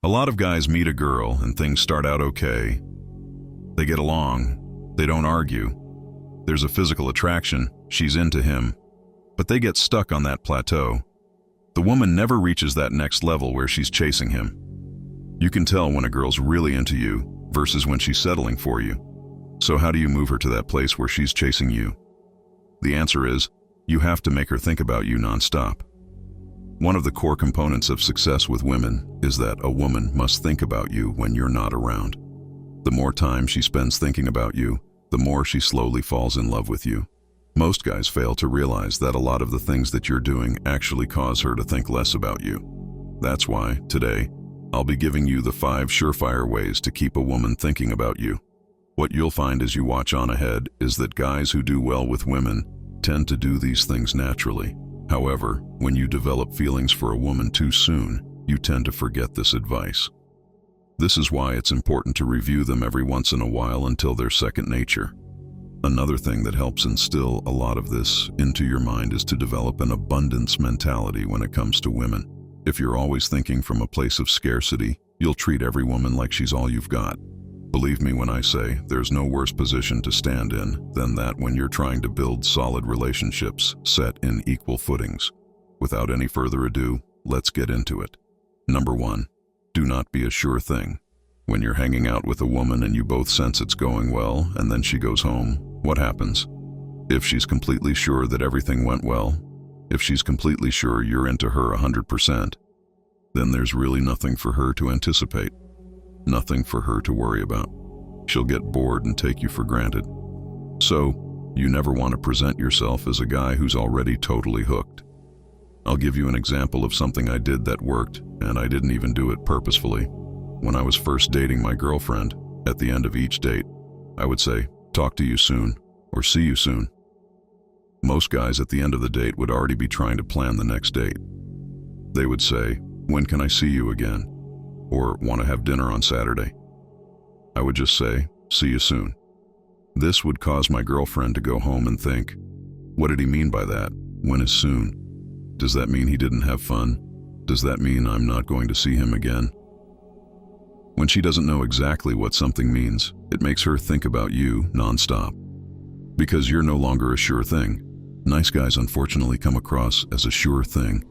A lot of guys meet a girl and things start out okay. They get along, they don't argue. There's a physical attraction, she's into him, but they get stuck on that plateau. The woman never reaches that next level where she's chasing him. You can tell when a girl's really into you versus when she's settling for you. So how do you move her to that place where she's chasing you? The answer is, you have to make her think about you nonstop. One of the core components of success with women is that a woman must think about you when you're not around. The more time she spends thinking about you, the more she slowly falls in love with you. Most guys fail to realize that a lot of the things that you're doing actually cause her to think less about you. That's why, today, I'll be giving you the 5 surefire ways to keep a woman thinking about you. What you'll find as you watch on ahead is that guys who do well with women tend to do these things naturally. However, when you develop feelings for a woman too soon, you tend to forget this advice. This is why it's important to review them every once in a while until they're second nature. Another thing that helps instill a lot of this into your mind is to develop an abundance mentality when it comes to women. If you're always thinking from a place of scarcity, you'll treat every woman like she's all you've got. Believe me when I say there's no worse position to stand in than that when you're trying to build solid relationships set in equal footings. Without any further ado, let's get into it. Number 1, do not be a sure thing. When you're hanging out with a woman and you both sense it's going well and then she goes home, what happens? If she's completely sure that everything went well, if she's completely sure you're into her 100%, then there's really nothing for her to anticipate. Nothing for her to worry about. She'll get bored and take you for granted. So, you never want to present yourself as a guy who's already totally hooked. I'll give you an example of something I did that worked, and I didn't even do it purposefully. When I was first dating my girlfriend, at the end of each date, I would say, "Talk to you soon," or "See you soon." Most guys at the end of the date would already be trying to plan the next date. They would say, "When can I see you again?" or "Want to have dinner on Saturday?" I would just say, "See you soon." This would cause my girlfriend to go home and think, what did he mean by that? When is soon? Does that mean he didn't have fun? Does that mean I'm not going to see him again? When she doesn't know exactly what something means, it makes her think about you nonstop. Because you're no longer a sure thing. Nice guys unfortunately come across as a sure thing.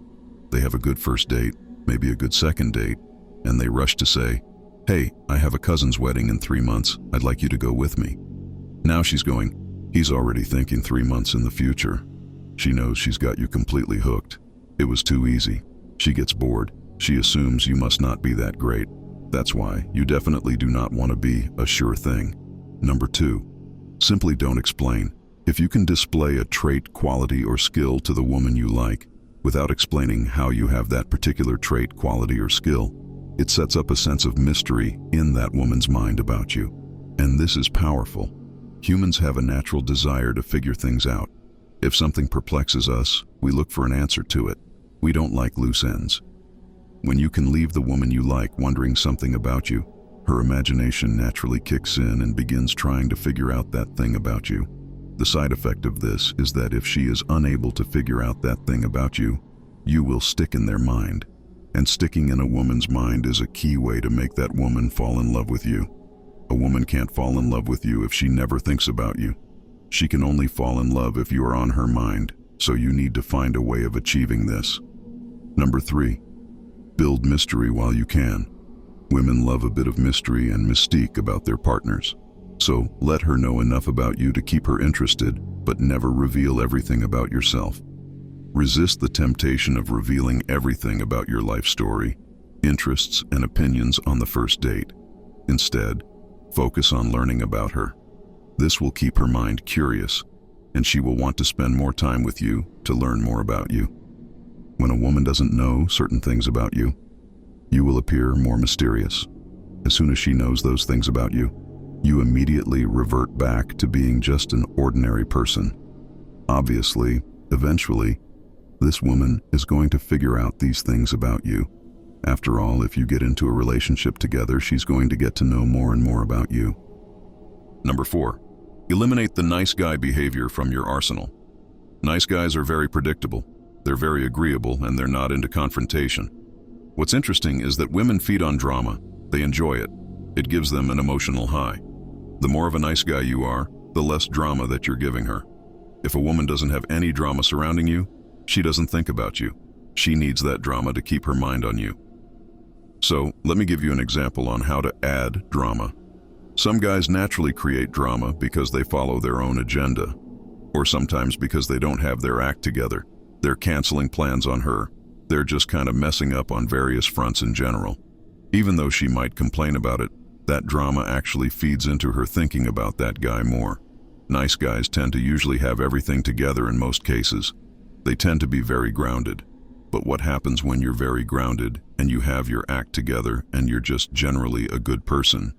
They have a good first date, maybe a good second date, and they rush to say, "Hey, I have a cousin's wedding in 3 months, I'd like you to go with me." Now she's going, he's already thinking 3 months in the future. She knows she's got you completely hooked. It was too easy. She gets bored. She assumes you must not be that great. That's why you definitely do not want to be a sure thing. Number 2, simply don't explain. If you can display a trait, quality, or skill to the woman you like, without explaining how you have that particular trait, quality, or skill, it sets up a sense of mystery in that woman's mind about you. And this is powerful. Humans have a natural desire to figure things out. If something perplexes us, we look for an answer to it. We don't like loose ends. When you can leave the woman you like wondering something about you, her imagination naturally kicks in and begins trying to figure out that thing about you. The side effect of this is that if she is unable to figure out that thing about you, you will stick in their mind. And sticking in a woman's mind is a key way to make that woman fall in love with you. A woman can't fall in love with you if she never thinks about you. She can only fall in love if you are on her mind, so you need to find a way of achieving this. Number 3, build mystery while you can. Women love a bit of mystery and mystique about their partners. So let her know enough about you to keep her interested, but never reveal everything about yourself. Resist the temptation of revealing everything about your life story, interests, and opinions on the first date. Instead, focus on learning about her. This will keep her mind curious, and she will want to spend more time with you to learn more about you. When a woman doesn't know certain things about you, you will appear more mysterious. As soon as she knows those things about you, you immediately revert back to being just an ordinary person. Obviously, eventually, this woman is going to figure out these things about you. After all, if you get into a relationship together, she's going to get to know more and more about you. Number 4, eliminate the nice guy behavior from your arsenal. Nice guys are very predictable. They're very agreeable, and they're not into confrontation. What's interesting is that women feed on drama. They enjoy it. It gives them an emotional high. The more of a nice guy you are, the less drama that you're giving her. If a woman doesn't have any drama surrounding you, she doesn't think about you. She needs that drama to keep her mind on you. So, let me give you an example on how to add drama. Some guys naturally create drama because they follow their own agenda, or sometimes because they don't have their act together. They're canceling plans on her. They're just kind of messing up on various fronts in general. Even though she might complain about it, that drama actually feeds into her thinking about that guy more. Nice guys tend to usually have everything together in most cases. They tend to be very grounded. But what happens when you're very grounded and you have your act together and you're just generally a good person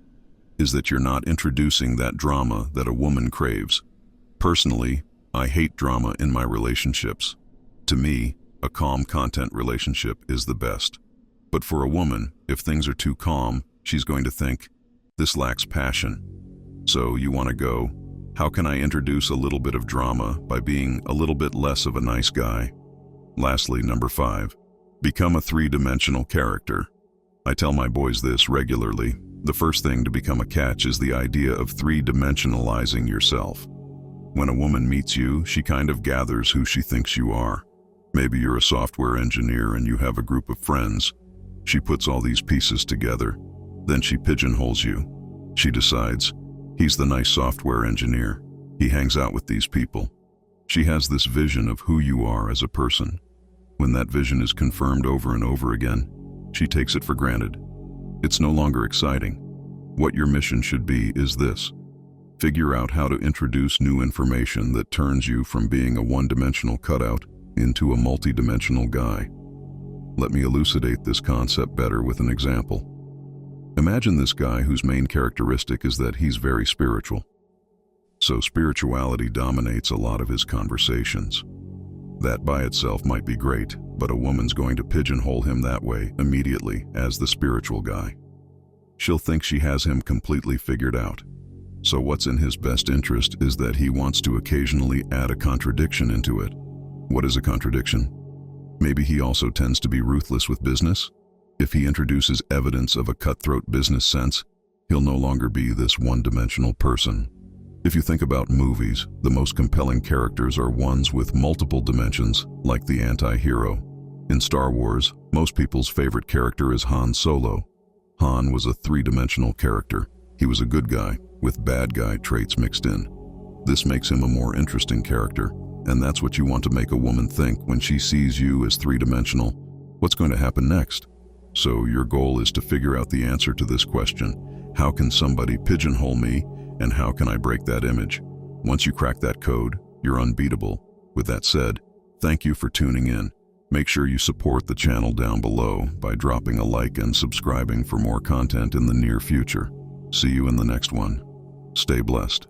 is that you're not introducing that drama that a woman craves. Personally, I hate drama in my relationships. To me, a calm content relationship is the best. But for a woman, if things are too calm, she's going to think, this lacks passion. So you want to go, how can I introduce a little bit of drama by being a little bit less of a nice guy? Lastly, number 5, become a three-dimensional character. I tell my boys this regularly. The first thing to become a catch is the idea of three-dimensionalizing yourself. When a woman meets you, she kind of gathers who she thinks you are. Maybe you're a software engineer and you have a group of friends. She puts all these pieces together. Then she pigeonholes you. She decides, he's the nice software engineer. He hangs out with these people. She has this vision of who you are as a person. When that vision is confirmed over and over again, she takes it for granted. It's no longer exciting. What your mission should be is this: figure out how to introduce new information that turns you from being a one-dimensional cutout into a multi-dimensional guy. Let me elucidate this concept better with an example. Imagine this guy whose main characteristic is that he's very spiritual. So spirituality dominates a lot of his conversations. That by itself might be great, but a woman's going to pigeonhole him that way immediately as the spiritual guy. She'll think she has him completely figured out. So what's in his best interest is that he wants to occasionally add a contradiction into it. What is a contradiction? Maybe he also tends to be ruthless with business. If he introduces evidence of a cutthroat business sense, he'll no longer be this one-dimensional person. If you think about movies, the most compelling characters are ones with multiple dimensions, like the anti-hero. In Star Wars, most people's favorite character is Han Solo. Han was a three-dimensional character. He was a good guy, with bad guy traits mixed in. This makes him a more interesting character, and that's what you want to make a woman think when she sees you as three-dimensional. What's going to happen next? So your goal is to figure out the answer to this question: how can somebody pigeonhole me, and how can I break that image? Once you crack that code, you're unbeatable. With that said, thank you for tuning in. Make sure you support the channel down below by dropping a like and subscribing for more content in the near future. See you in the next one. Stay blessed.